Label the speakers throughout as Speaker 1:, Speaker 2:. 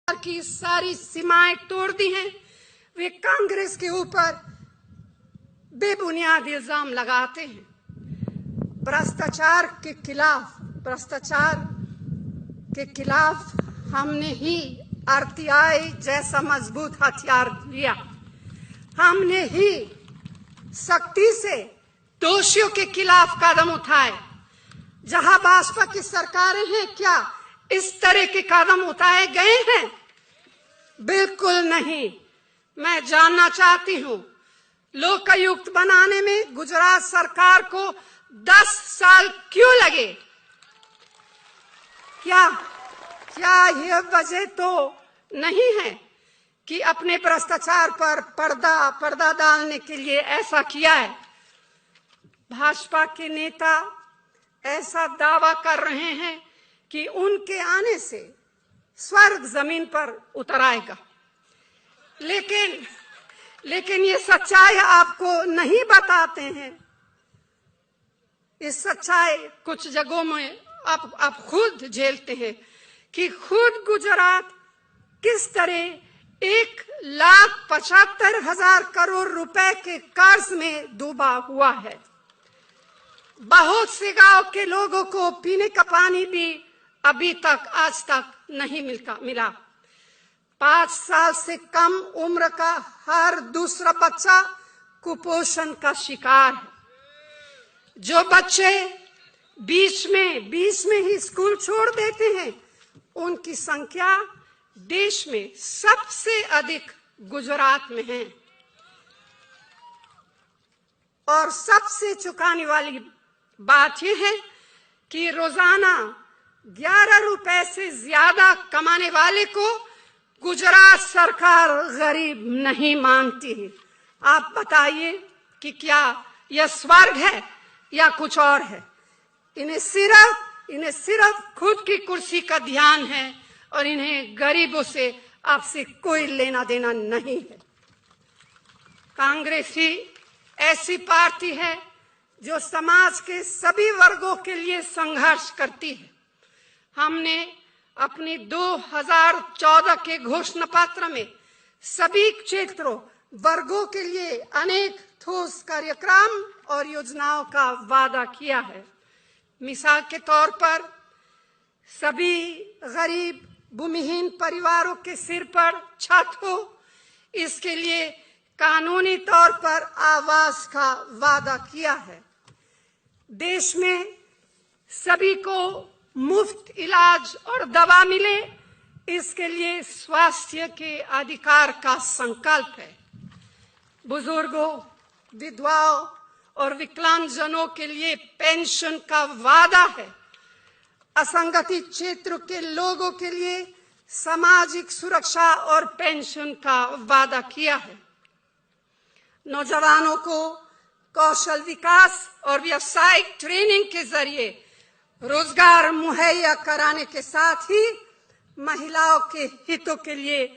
Speaker 1: की सारी सीमाएं तोड़ दी हैं। वे कांग्रेस के ऊपर बेबुनियाद इल्जाम लगाते हैं। भ्रष्टाचार के खिलाफ हमने ही आरटीआई जैसा मजबूत हथियार लिया। हमने ही सख्ती से दोषियों के खिलाफ कदम उठाए। जहां भाजपा की सरकारें हैं, क्या इस तरह के कदम उठाए गए हैं? बिल्कुल नहीं। मैं जानना चाहती हूं, लोकायुक्त बनाने में गुजरात सरकार को 10 साल क्यों लगे? क्या यह वजह तो नहीं है कि अपने भ्रष्टाचार पर पर्दा डालने के लिए ऐसा किया है? भाजपा के नेता ऐसा दावा कर रहे हैं कि उनके आने से स्वर्ग जमीन पर उतर आएगा, लेकिन ये सच्चाई आपको नहीं बताते हैं। इस सच्चाई कुछ जगहों में आप खुद झेलते हैं कि खुद गुजरात किस तरह 1,75,000 करोड़ रुपए के कर्ज में डूबा हुआ है। बहुत से गांव के लोगों को पीने का पानी भी आज तक नहीं मिला। 5 साल से कम उम्र का हर दूसरा बच्चा कुपोषण का शिकार है। जो बच्चे बीच में ही स्कूल छोड़ देते हैं, उनकी संख्या देश में सबसे अधिक गुजरात में है। और सबसे चौंकाने वाली बात यह है कि रोजाना 11 रुपए से ज्यादा कमाने वाले को गुजरात सरकार गरीब नहीं मानती है। आप बताइए कि क्या यह स्वर्ग है या कुछ और है? इन्हें सिर्फ खुद की कुर्सी का ध्यान है और इन्हें गरीबों से आपसे कोई लेना देना नहीं है। कांग्रेस ही ऐसी पार्टी है जो समाज के सभी वर्गों के लिए संघर्ष करती है। हमने अपनी 2014 के घोषणा पत्र में सभी क्षेत्रों वर्गों के लिए अनेक ठोस कार्यक्रम और योजनाओं का वादा किया है। मिसाल के तौर पर सभी गरीब भूमिहीन परिवारों के सिर पर छत हो, इसके लिए कानूनी तौर पर आवास का वादा किया है। देश में सभी को मुफ्त इलाज और दवा मिले, इसके लिए स्वास्थ्य के अधिकार का संकल्प है। बुजुर्गों, विधवाओं और विकलांगजनों के लिए पेंशन का वादा है। असंगठित क्षेत्र के लोगों के लिए सामाजिक सुरक्षा और पेंशन का वादा किया है। नौजवानों को कौशल विकास और व्यावसायिक ट्रेनिंग के जरिए रोजगार मुहैया कराने के साथ ही महिलाओं के हितों के लिए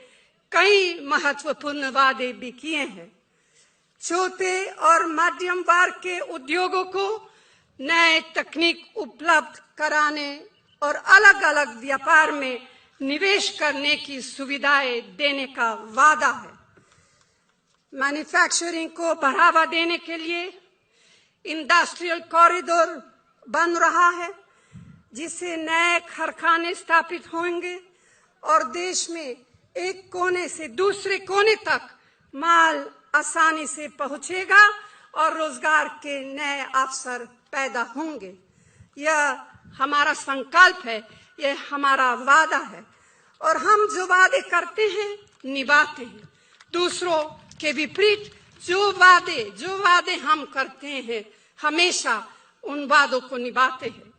Speaker 1: कई महत्वपूर्ण वादे भी किए हैं। छोटे और मध्यम वर्ग के उद्योगों को नए तकनीक उपलब्ध कराने और अलग अलग व्यापार में निवेश करने की सुविधाएं देने का वादा है। मैन्युफैक्चरिंग को बढ़ावा देने के लिए इंडस्ट्रियल कॉरिडोर बन रहा है, जिससे नए कारखाने स्थापित होंगे और देश में एक कोने से दूसरे कोने तक माल आसानी से पहुंचेगा और रोजगार के नए अवसर पैदा होंगे। यह हमारा संकल्प है, यह हमारा वादा है और हम जो वादे करते हैं निभाते हैं। दूसरों के विपरीत जो वादे हम करते हैं, हमेशा उन वादों को निभाते हैं।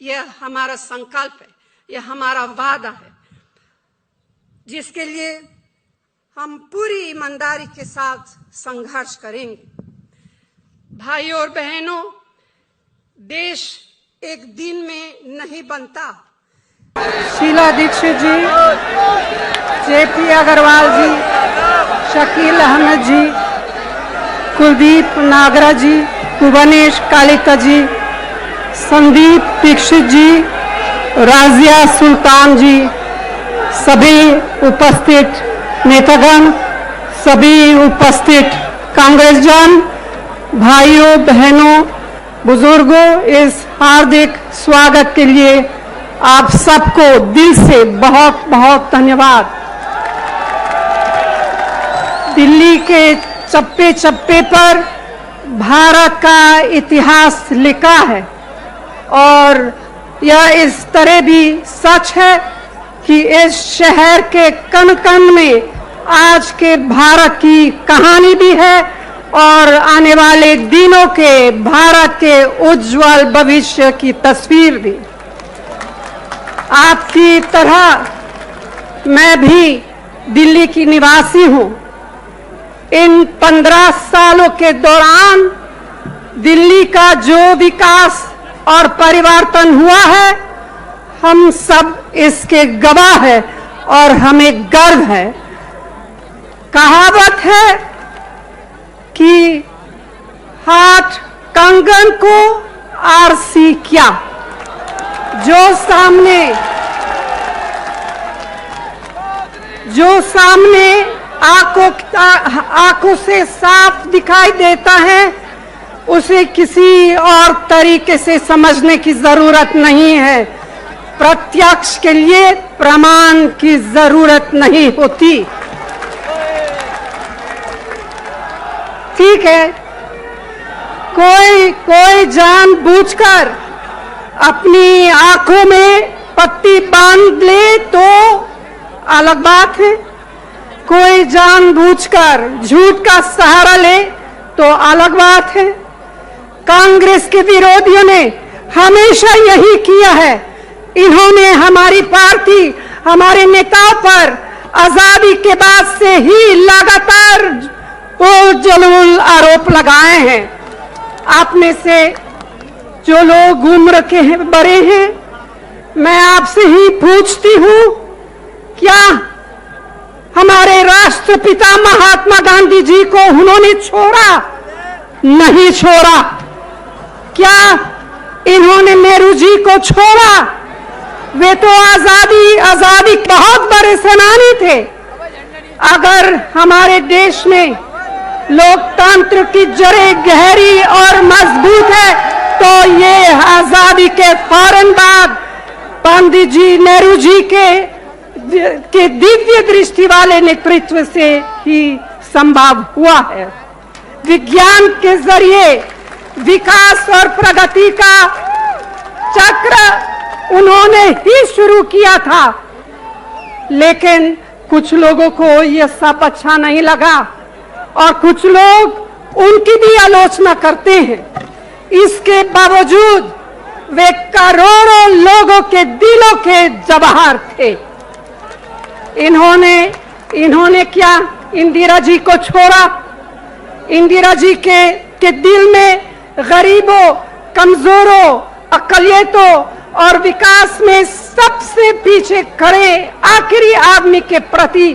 Speaker 1: यह हमारा संकल्प है, यह हमारा वादा है, जिसके लिए हम पूरी ईमानदारी के साथ संघर्ष करेंगे। भाइयों और बहनों, देश एक दिन में नहीं बनता।
Speaker 2: शीला दीक्षित जी, जेपी अग्रवाल जी, शकील अहमद जी, कुलदीप नागरा जी, भुवनेश कालिका जी, संदीप दीक्षित जी, राजिया सुल्तान जी, सभी उपस्थित नेतागण, सभी उपस्थित कांग्रेसजन, भाइयों बहनों, बुजुर्गों, इस हार्दिक स्वागत के लिए आप सबको दिल से बहुत बहुत धन्यवाद। दिल्ली के चप्पे चप्पे पर भारत का इतिहास लिखा है और यह इस तरह भी सच है कि इस शहर के कण कण में आज के भारत की कहानी भी है और आने वाले दिनों के भारत के उज्जवल भविष्य की तस्वीर भी। आपकी तरह मैं भी दिल्ली की निवासी हूं। इन 15 सालों के दौरान दिल्ली का जो विकास और परिवर्तन हुआ है, हम सब इसके गवाह हैं और हमें गर्व है। कहावत है कि हाथ कंगन को आरसी क्या, जो सामने आंखों से साफ दिखाई देता है उसे किसी और तरीके से समझने की जरूरत नहीं है। प्रत्यक्ष के लिए प्रमाण की जरूरत नहीं होती। ठीक है, कोई जानबूझकर अपनी आंखों में पट्टी बांध ले तो अलग बात है, कोई जानबूझकर झूठ का सहारा ले तो अलग बात है। कांग्रेस के विरोधियों ने हमेशा यही किया है। इन्होंने हमारी पार्टी, हमारे नेताओं पर आजादी के बाद से ही लगातार जलूल आरोप लगाए हैं। आप में से जो लोग उम्र के बड़े हैं, मैं आपसे ही पूछती हूं, क्या हमारे राष्ट्रपिता महात्मा गांधी जी को उन्होंने छोड़ा? नहीं छोड़ा। क्या इन्होंने नेहरू जी को छोड़ा? वे तो आजादी बहुत बड़े सेनानी थे। अगर हमारे देश में लोकतंत्र की जड़ें गहरी और मजबूत है तो ये आजादी के फौरन बाद पंडित जी नेहरू जी के दिव्य दृष्टि वाले नेतृत्व से ही संभव हुआ है। विज्ञान के जरिए विकास और प्रगति का चक्र उन्होंने ही शुरू किया था, लेकिन कुछ लोगों को यह सब अच्छा नहीं लगा और कुछ लोग उनकी भी आलोचना करते हैं। इसके बावजूद वे करोड़ों लोगों के दिलों के जवाहर थे। इन्होंने क्या इंदिरा जी को छोड़ा? इंदिरा जी के दिल में गरीबों, कमजोरों, अकलियतों और विकास में सबसे पीछे खड़े आखिरी आदमी के प्रति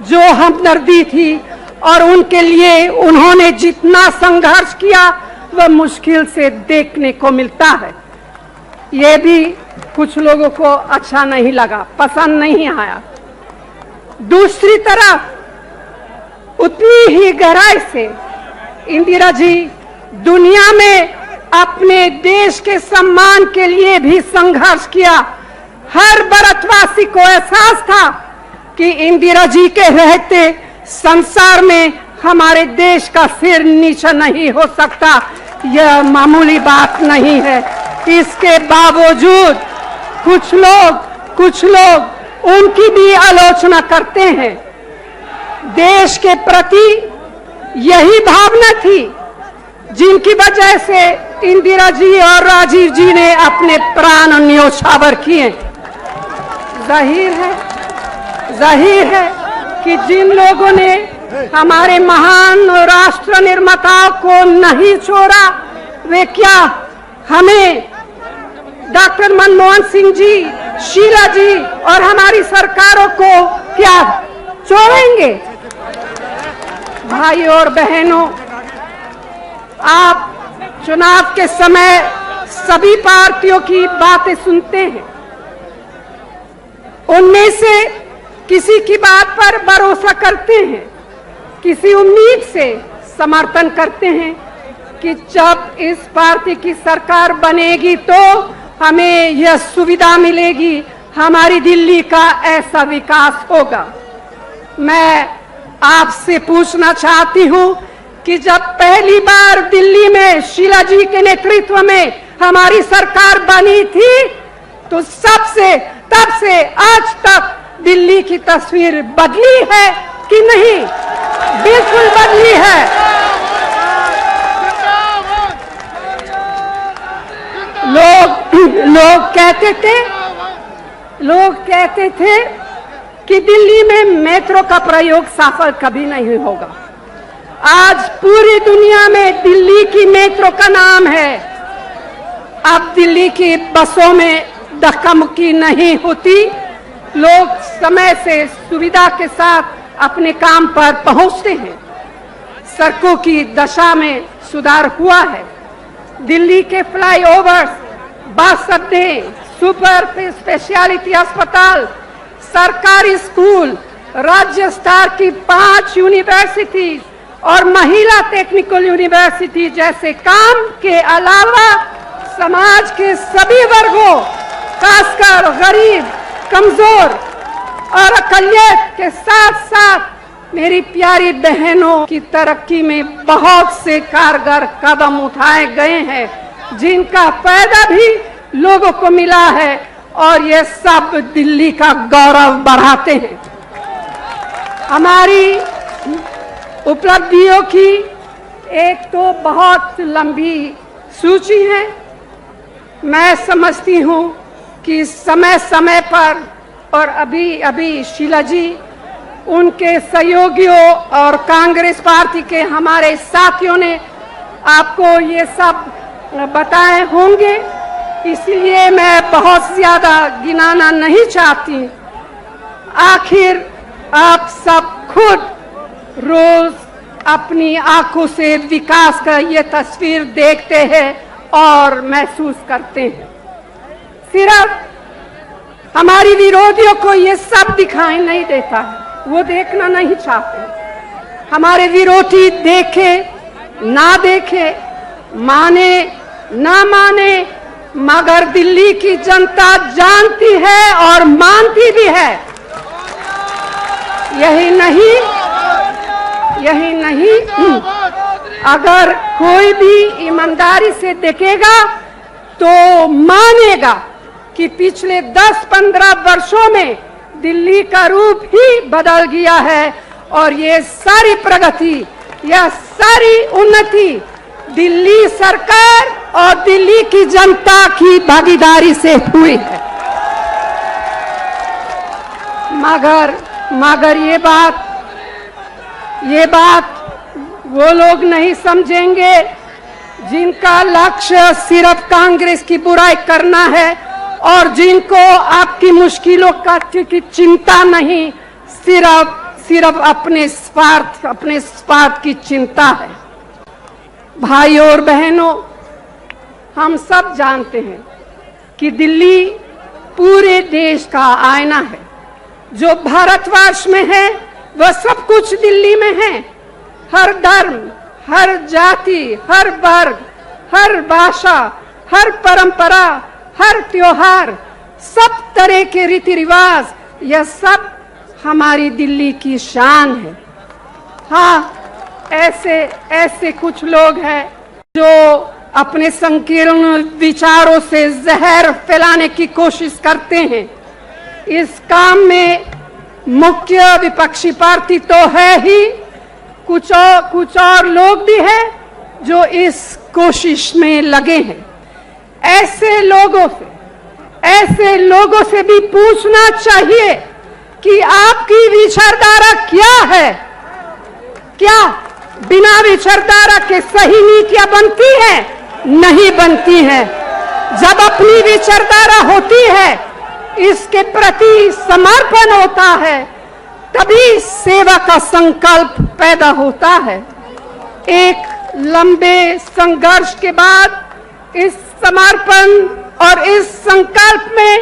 Speaker 2: जो हमदर्दी थी और उनके लिए उन्होंने जितना संघर्ष किया वह मुश्किल से देखने को मिलता है। ये भी कुछ लोगों को अच्छा नहीं लगा, पसंद नहीं आया। दूसरी तरफ उतनी ही गहराई से इंदिरा जी दुनिया में अपने देश के सम्मान के लिए भी संघर्ष किया। हर भारतवासी को एहसास था कि इंदिरा जी के रहते संसार में हमारे देश का सिर नीचा नहीं हो सकता। यह मामूली बात नहीं है। इसके बावजूद कुछ लोग उनकी भी आलोचना करते हैं। देश के प्रति यही भावना थी जिनकी वजह से इंदिरा जी और राजीव जी ने अपने प्राण न्योछावर किए। जाहिर है कि जिन लोगों ने हमारे महान राष्ट्र निर्माताओं को नहीं छोड़ा, वे क्या हमें डॉक्टर मनमोहन सिंह जी, शीला जी और हमारी सरकारों को क्या छोड़ेंगे? भाइयों और बहनों, आप चुनाव के समय सभी पार्टियों की बातें सुनते हैं। उनमें से किसी की बात पर भरोसा करते हैं, किसी उम्मीद से समर्थन करते हैं कि जब इस पार्टी की सरकार बनेगी तो हमें यह सुविधा मिलेगी, हमारी दिल्ली का ऐसा विकास होगा। मैं आपसे पूछना चाहती हूं कि जब पहली बार दिल्ली में शीला जी के नेतृत्व में हमारी सरकार बनी थी तो तब से आज तक दिल्ली की तस्वीर बदली है कि नहीं? बिल्कुल बदली है। लोग कहते थे कि दिल्ली में मेट्रो का प्रयोग सफल कभी नहीं होगा। आज पूरी दुनिया में दिल्ली की मेट्रो का नाम है। अब दिल्ली की बसों में धक्का मुक्की नहीं होती, लोग समय से सुविधा के साथ अपने काम पर पहुंचते हैं। सड़कों की दशा में सुधार हुआ है। दिल्ली के फ्लाईओवर्स, बस अड्डे, सुपर स्पेशलिटी अस्पताल, सरकारी स्कूल, राज्य स्तर की 5 यूनिवर्सिटी और महिला टेक्निकल यूनिवर्सिटी जैसे काम के अलावा समाज के सभी वर्गों, खासकर गरीब, कमजोर और अकलियत के साथ साथ मेरी प्यारी बहनों की तरक्की में बहुत से कारगर कदम उठाए गए हैं जिनका फायदा भी लोगों को मिला है और ये सब दिल्ली का गौरव बढ़ाते हैं। हमारी उपलब्धियों की एक तो बहुत लंबी सूची है। मैं समझती हूँ कि समय समय पर और अभी शीला जी, उनके सहयोगियों और कांग्रेस पार्टी के हमारे साथियों ने आपको ये सब बताए होंगे, इसलिए मैं बहुत ज्यादा गिनाना नहीं चाहती। आखिर आप सब खुद रोज अपनी आंखों से विकास का ये तस्वीर देखते हैं और महसूस करते हैं। सिर्फ हमारी विरोधियों को ये सब दिखाई नहीं देता है, वो देखना नहीं चाहते। हमारे विरोधी देखे ना देखे, माने ना माने, मगर दिल्ली की जनता जानती है और मानती भी है। यही नहीं, अगर कोई भी ईमानदारी से देखेगा तो मानेगा कि पिछले 10-15 वर्षों में दिल्ली का रूप ही बदल गया है और ये सारी प्रगति, यह सारी उन्नति दिल्ली सरकार और दिल्ली की जनता की भागीदारी से हुई है। मगर ये बात वो लोग नहीं समझेंगे जिनका लक्ष्य सिर्फ कांग्रेस की बुराई करना है और जिनको आपकी मुश्किलों की चिंता नहीं, सिर्फ अपने स्वार्थ की चिंता है। भाई और बहनों, हम सब जानते हैं कि दिल्ली पूरे देश का आईना है। जो भारतवर्ष में है वह सब कुछ दिल्ली में है। हर धर्म, हर जाति, हर वर्ग, हर भाषा, हर परंपरा, हर त्योहार, सब तरह के रीति रिवाज, यह सब हमारी दिल्ली की शान है। हाँ, ऐसे कुछ लोग हैं जो अपने संकीर्ण विचारों से जहर फैलाने की कोशिश करते हैं। इस काम में मुख्य विपक्षी पार्टी तो है ही, कुछ और लोग भी हैं जो इस कोशिश में लगे हैं। ऐसे लोगों से भी पूछना चाहिए कि आपकी विचारधारा क्या है? क्या बिना विचारधारा के सही नीतियां बनती है? नहीं बनती है। जब अपनी विचारधारा होती है, इसके प्रति समर्पण होता है, तभी सेवा का संकल्प पैदा होता है। एक लंबे संघर्ष के बाद इस समर्पण और इस संकल्प में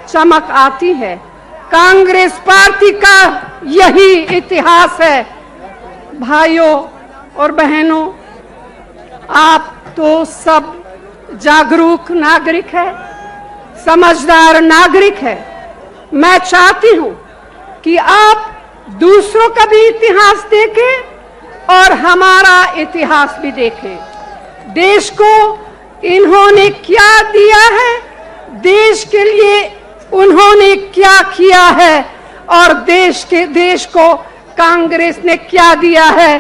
Speaker 2: चमक आती है। कांग्रेस पार्टी का यही इतिहास है। भाइयों और बहनों, आप तो सब जागरूक नागरिक है, समझदार नागरिक है। मैं चाहती हूं कि आप दूसरों का भी इतिहास देखें और हमारा इतिहास भी देखें। देश को इन्होंने क्या दिया है, देश के लिए उन्होंने क्या किया है और देश को कांग्रेस ने क्या दिया है,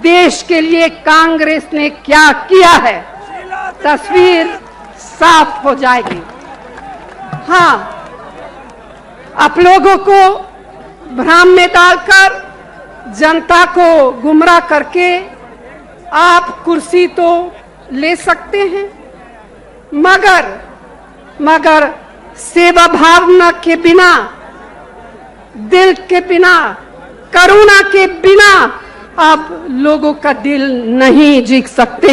Speaker 2: देश के लिए कांग्रेस ने क्या किया है, तस्वीर साफ हो जाएगी। हाँ, आप लोगों को भ्रम में डालकर, जनता को गुमराह करके आप कुर्सी तो ले सकते हैं, मगर सेवा भावना के बिना, दिल के बिना, करुणा के बिना आप लोगों का दिल नहीं जीत सकते।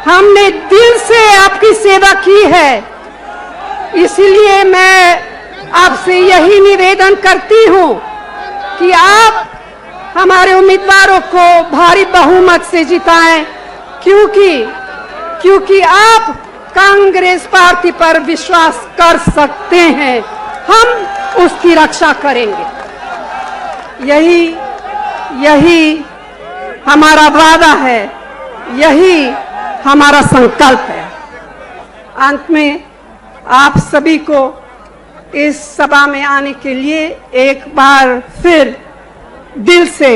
Speaker 2: हमने दिल से आपकी सेवा की है। इसलिए मैं आपसे यही निवेदन करती हूं कि आप हमारे उम्मीदवारों को भारी बहुमत से जिताएं, क्योंकि आप कांग्रेस पार्टी पर विश्वास कर सकते हैं। हम उसकी रक्षा करेंगे। यही हमारा वादा है, यही हमारा संकल्प है। अंत में आप सभी को इस सभा में आने के लिए एक बार फिर दिल से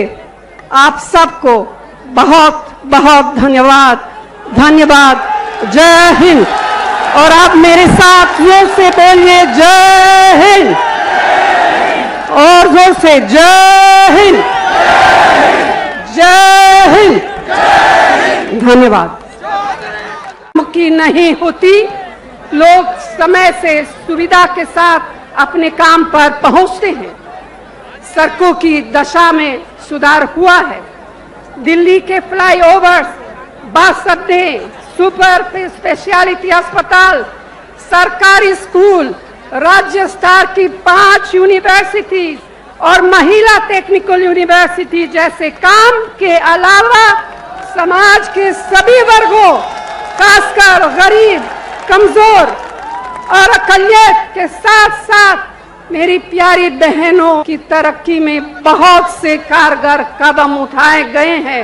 Speaker 2: आप सबको बहुत बहुत धन्यवाद। जय हिंद। और आप मेरे साथ जोर से बोलिए, जय हिंद। और जोर से, जय हिंद, जय हिंद। धन्यवाद। की नहीं होती, लोग समय से सुविधा के साथ अपने काम पर पहुंचते हैं। सड़कों की दशा में सुधार हुआ है। दिल्ली के फ्लाईओवर्स, बस अड्डे, सुपर स्पेशलिटी अस्पताल, सरकारी स्कूल, राज्य स्तर की 5 यूनिवर्सिटी और महिला टेक्निकल यूनिवर्सिटी जैसे काम के अलावा समाज के सभी वर्गों, खासकर गरीब, कमजोर और अकलियत के साथ साथ मेरी प्यारी बहनों की तरक्की में बहुत से कारगर कदम उठाए गए हैं,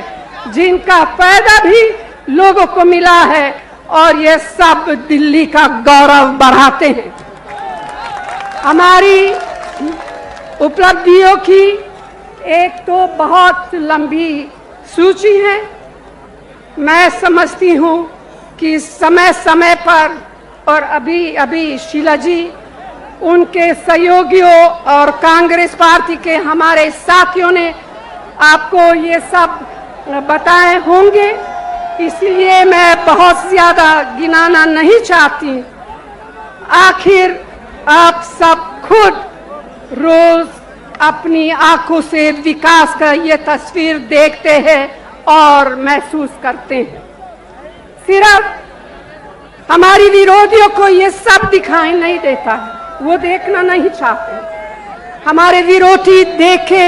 Speaker 2: जिनका फायदा भी लोगों को मिला है और ये सब दिल्ली का गौरव बढ़ाते हैं। हमारी उपलब्धियों की एक तो बहुत लंबी सूची है। मैं समझती हूँ कि समय समय पर और अभी शीला जी, उनके सहयोगियों और कांग्रेस पार्टी के हमारे साथियों ने आपको ये सब बताए होंगे, इसलिए मैं बहुत ज्यादा गिनाना नहीं चाहती। आखिर आप सब खुद रोज अपनी आंखों से विकास का ये तस्वीर देखते हैं और महसूस करते हैं। सिर्फ हमारी विरोधियों को ये सब दिखाई नहीं देता है, वो देखना नहीं चाहते। हमारे विरोधी देखे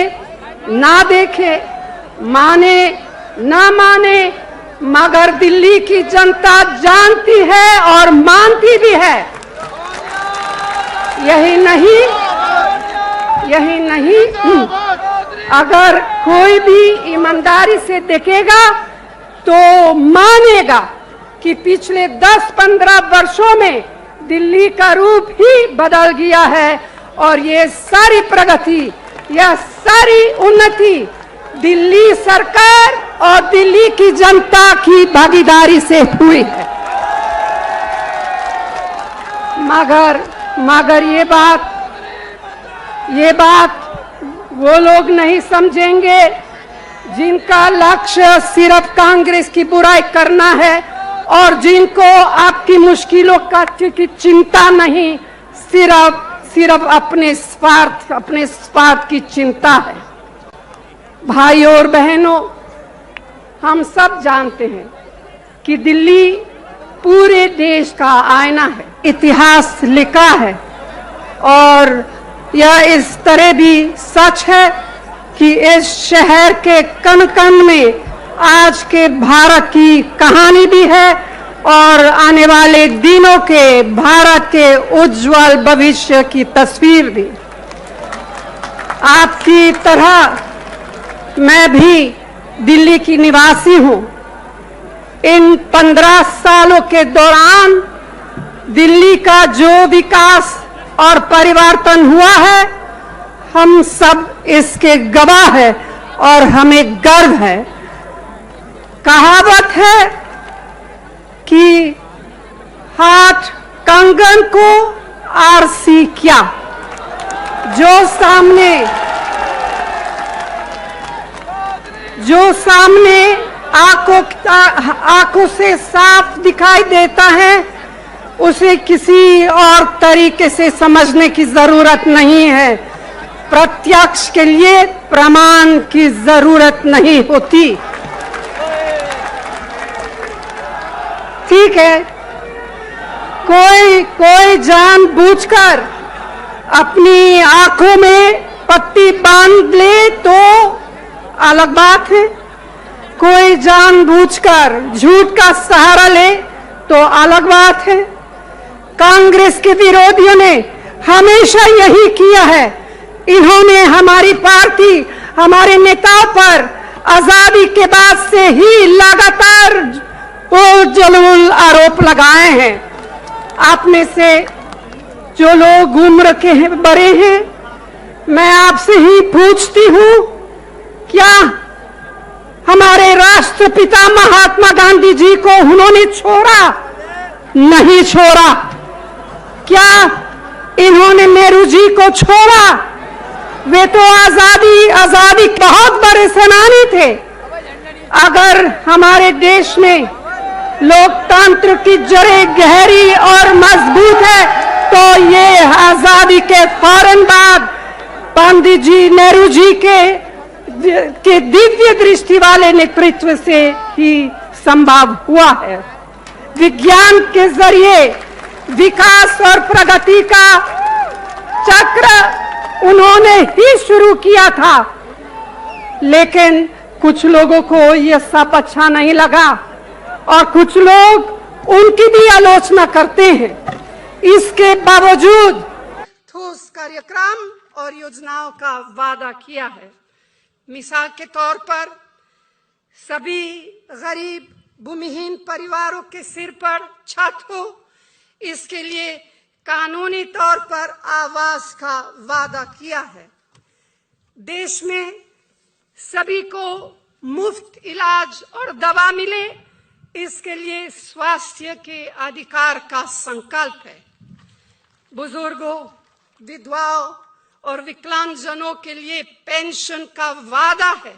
Speaker 2: ना देखे, माने ना माने, मगर दिल्ली की जनता जानती है और मानती भी है। यही नहीं, अगर कोई भी ईमानदारी से देखेगा तो मानेगा कि पिछले 10-15 वर्षों में दिल्ली का रूप ही बदल गया है और ये सारी प्रगति, यह सारी उन्नति दिल्ली सरकार और दिल्ली की जनता की भागीदारी से हुई है। मगर ये बात वो लोग नहीं समझेंगे जिनका लक्ष्य सिर्फ कांग्रेस की बुराई करना है और जिनको आपकी मुश्किलों की चिंता नहीं, सिर्फ अपने स्वार्थ की चिंता है। भाइयों और बहनों, हम सब जानते हैं कि दिल्ली पूरे देश का आईना है, इतिहास लिखा है और यह इस तरह भी सच है कि इस शहर के कण कण में आज के भारत की कहानी भी है और आने वाले दिनों के भारत के उज्जवल भविष्य की तस्वीर भी। आपकी तरह मैं भी दिल्ली की निवासी हूं। इन 15 सालों के दौरान दिल्ली का जो विकास और परिवर्तन हुआ है, हम सब इसके गवाह हैं और हमें गर्व है। कहावत है कि हाथ कंगन को आरसी क्या, जो सामने आंखों से साफ दिखाई देता है उसे किसी और तरीके से समझने की जरूरत नहीं है। प्रत्यक्ष के लिए प्रमाण की जरूरत नहीं होती। ठीक है, कोई जानबूझकर अपनी आंखों में पट्टी बांध ले तो अलग बात है, कोई जानबूझकर झूठ का सहारा ले तो अलग बात है। कांग्रेस के विरोधियों ने हमेशा यही किया है। इन्होंने हमारी पार्टी, हमारे नेताओं पर आजादी के बाद से ही लगातार जलूल आरोप लगाए हैं। आप में से जो लोग उम्र के बड़े हैं, मैं आपसे ही पूछती हूं, क्या हमारे राष्ट्रपिता महात्मा गांधी जी को उन्होंने छोड़ा? नहीं छोड़ा। क्या इन्होंने नेहरू जी को छोड़ा? वे तो आजादी बहुत बड़े सेनानी थे। अगर हमारे देश में लोकतंत्र की जड़ें गहरी और मजबूत है तो ये आजादी के फौरन बाद पंडित जी, नेहरू जी के दिव्य दृष्टि वाले नेतृत्व से ही संभव हुआ है। विज्ञान के जरिए विकास और प्रगति का चक्र उन्होंने ही शुरू किया था, लेकिन कुछ लोगों को यह सब अच्छा नहीं लगा और कुछ लोग उनकी भी आलोचना करते हैं। इसके बावजूद
Speaker 1: ठोस कार्यक्रम और योजनाओं का वादा किया है। मिसाल के तौर पर सभी गरीब भूमिहीन परिवारों के सिर पर छत हो, इसके लिए कानूनी तौर पर आवास का वादा किया है। देश में सभी को मुफ्त इलाज और दवा मिले, इसके लिए स्वास्थ्य के अधिकार का संकल्प है। बुजुर्गों, विधवाओं और विकलांगजनों के लिए पेंशन का वादा है।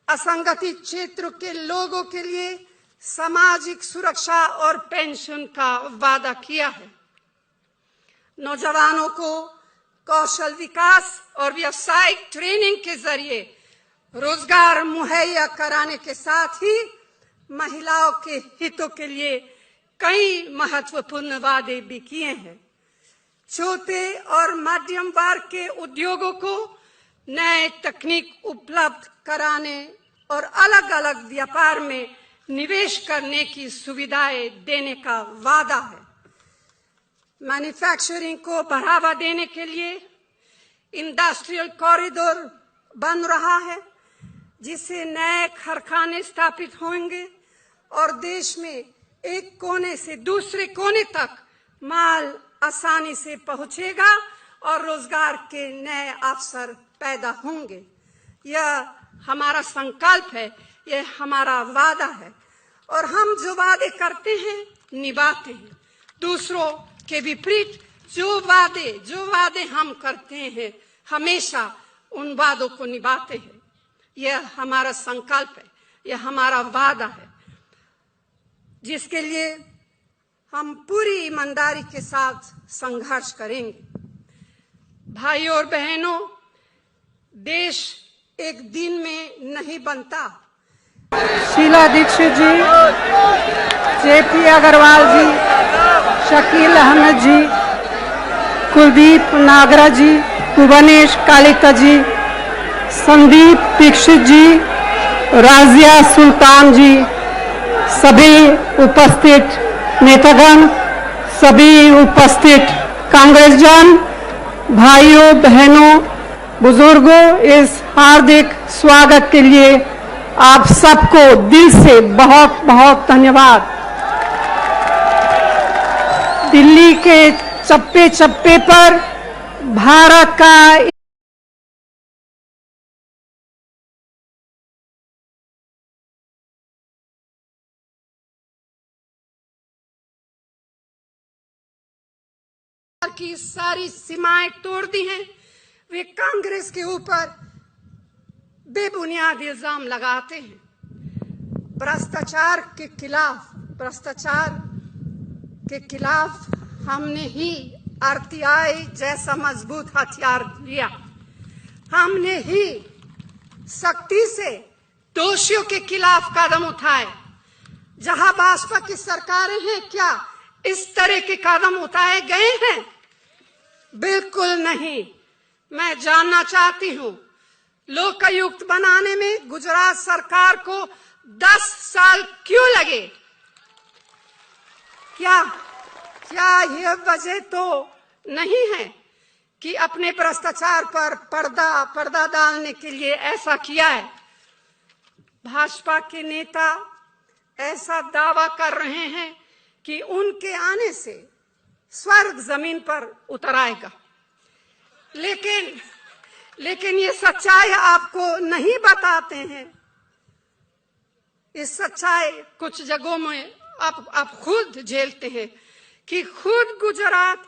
Speaker 1: असंगठित क्षेत्र के लोगों के लिए सामाजिक सुरक्षा और पेंशन का वादा किया है। नौजवानों को कौशल विकास और व्यावसायिक ट्रेनिंग के जरिए रोजगार मुहैया कराने के साथ ही महिलाओं के हितों के लिए कई महत्वपूर्ण वादे भी किए हैं। छोटे और मध्यम वर्ग के उद्योगों को नए तकनीक उपलब्ध कराने और अलग अलग व्यापार में निवेश करने की सुविधाएं देने का वादा है। मैन्युफैक्चरिंग को बढ़ावा देने के लिए इंडस्ट्रियल कॉरिडोर बन रहा है, जिससे नए कारखाने स्थापित होंगे और देश में एक कोने से दूसरे कोने तक माल आसानी से पहुंचेगा और रोजगार के नए अवसर पैदा होंगे। यह हमारा संकल्प है, यह हमारा वादा है और हम जो वादे करते हैं निभाते हैं। दूसरों के विपरीत जो वादे हम करते हैं हमेशा उन वादों को निभाते हैं। यह हमारा संकल्प है, यह हमारा वादा है, जिसके लिए हम पूरी ईमानदारी के साथ संघर्ष करेंगे। भाइयों और बहनों, देश एक दिन में नहीं बनता।
Speaker 2: शीला दीक्षित जी, जेपी अग्रवाल जी, शकील अहमद जी, कुलदीप नागरा जी, भुवनेश कालिका जी, संदीप दीक्षित जी, राजिया सुल्तान जी, सभी उपस्थित नेतागण, सभी उपस्थित कांग्रेसजन, भाइयों बहनों, बुजुर्गों, इस हार्दिक स्वागत के लिए आप सबको दिल से बहुत बहुत धन्यवाद। दिल्ली के चप्पे चप्पे पर भारत का
Speaker 1: की सारी सीमाएं तोड़ दी हैं। वे कांग्रेस के ऊपर बेबुनियाद इल्जाम लगाते हैं। भ्रष्टाचार के खिलाफ हमने ही आरटीआई जैसा मजबूत हथियार लिया। हमने ही सख्ती से दोषियों के खिलाफ कदम उठाए। जहां भाजपा की सरकारें हैं, क्या इस तरह के कदम उठाए गए हैं? बिल्कुल नहीं। मैं जानना चाहती हूं, लोकायुक्त बनाने में गुजरात सरकार को 10 साल क्यों लगे? क्या यह वजह तो नहीं है कि अपने भ्रष्टाचार पर पर्दा डालने के लिए ऐसा किया है? भाजपा के नेता ऐसा दावा कर रहे हैं कि उनके आने से स्वर्ग जमीन पर उतर आएगा, लेकिन ये सच्चाई आपको नहीं बताते हैं। इस सच्चाई कुछ जगहों में आप खुद झेलते हैं कि खुद गुजरात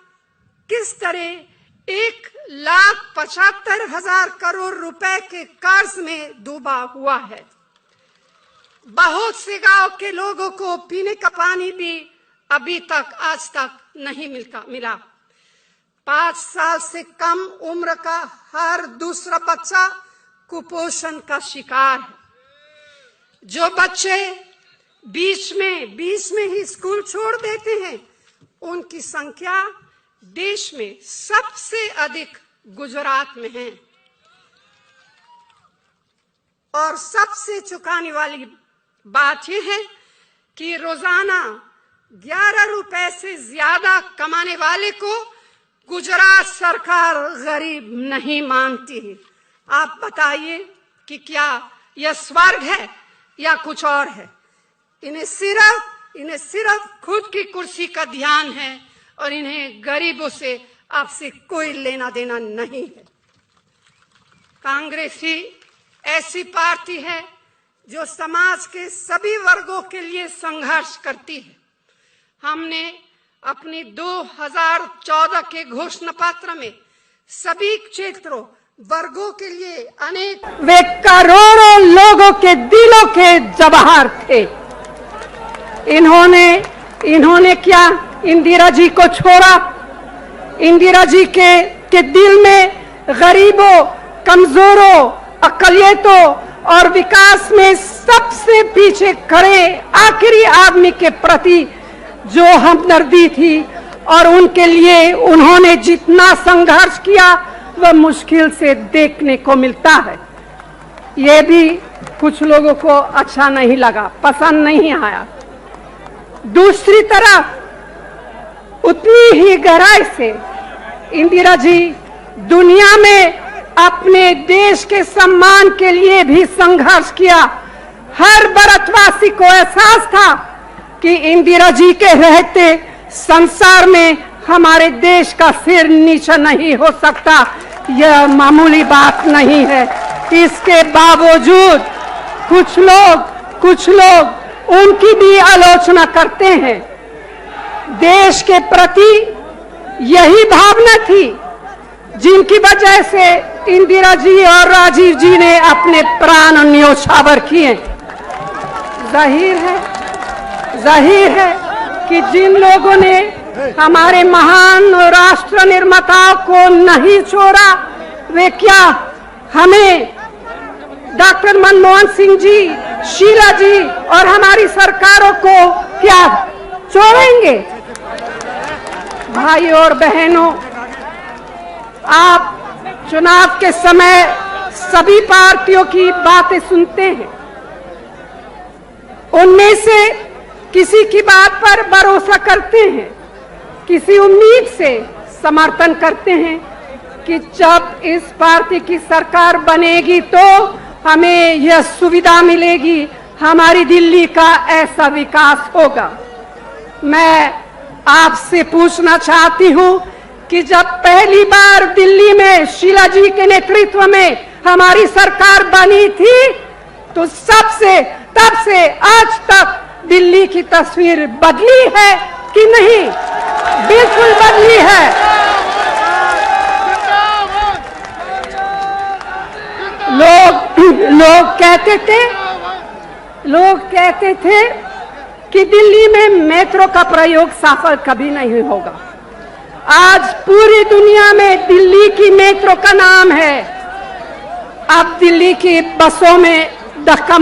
Speaker 1: किस तरह 1,75,000 करोड़ रुपए के कर्ज में डूबा हुआ है। बहुत से गांव के लोगों को पीने का पानी भी अभी तक आज तक नहीं मिला। 5 साल से कम उम्र का हर दूसरा बच्चा कुपोषण का शिकार है। जो बच्चे बीच में ही स्कूल छोड़ देते हैं, उनकी संख्या देश में सबसे अधिक गुजरात में है। और सबसे चौंकाने वाली बात यह है कि रोजाना 11 रुपए से ज्यादा कमाने वाले को गुजरात सरकार गरीब नहीं मानती है। आप बताइए कि क्या यह स्वर्ग है या कुछ और है? इन्हें सिर्फ खुद की कुर्सी का ध्यान है और इन्हें गरीबों से आपसे कोई लेना देना नहीं है। कांग्रेस ही ऐसी पार्टी है जो समाज के सभी वर्गों के लिए संघर्ष करती है। हमने अपनी 2014 के घोषणा पत्र में सभी क्षेत्रों वर्गों के लिए अनेक
Speaker 2: वे करोड़ों लोगों के दिलों के जवाहर थे। इन्होंने क्या इंदिरा जी को छोड़ा? इंदिरा जी के दिल में गरीबों, कमजोरों, अकलियतों और विकास में सबसे पीछे खड़े आखिरी आदमी के प्रति जो हमदर्दी थी और उनके लिए उन्होंने जितना संघर्ष किया वह मुश्किल से देखने को मिलता है। ये भी कुछ लोगों को अच्छा नहीं लगा, पसंद नहीं आया। दूसरी तरफ उतनी ही गहराई से इंदिरा जी दुनिया में अपने देश के सम्मान के लिए भी संघर्ष किया। हर भारतवासी को एहसास था कि इंदिरा जी के रहते संसार में हमारे देश का सिर नीचा नहीं हो सकता। यह मामूली बात नहीं है। इसके बावजूद कुछ लोग उनकी भी आलोचना करते हैं। देश के प्रति यही भावना थी जिनकी वजह से इंदिरा जी और राजीव जी ने अपने प्राण न्योछावर किए। जाहिर है कि जिन लोगों ने हमारे महान राष्ट्र निर्माताओं को नहीं छोड़ा, वे क्या हमें डॉक्टर मनमोहन सिंह जी, शीला जी और हमारी सरकारों को क्या छोड़ेंगे? भाइयों और बहनों, आप चुनाव के समय सभी पार्टियों की बातें सुनते हैं, उनमें से किसी की बात पर भरोसा करते हैं, किसी उम्मीद से समर्थन करते हैं कि जब इस पार्टी की सरकार बनेगी तो हमें यह सुविधा मिलेगी, हमारी दिल्ली का ऐसा विकास होगा। मैं आपसे पूछना चाहती हूं कि जब पहली बार दिल्ली में शीला जी के नेतृत्व में हमारी सरकार बनी थी तो तब से आज तक दिल्ली की तस्वीर बदली है कि नहीं? बिल्कुल बदली है। लोग कहते थे कि दिल्ली में मेट्रो का प्रयोग सफल कभी नहीं होगा। आज पूरी दुनिया में दिल्ली की मेट्रो का नाम है। अब दिल्ली की बसों में धक्का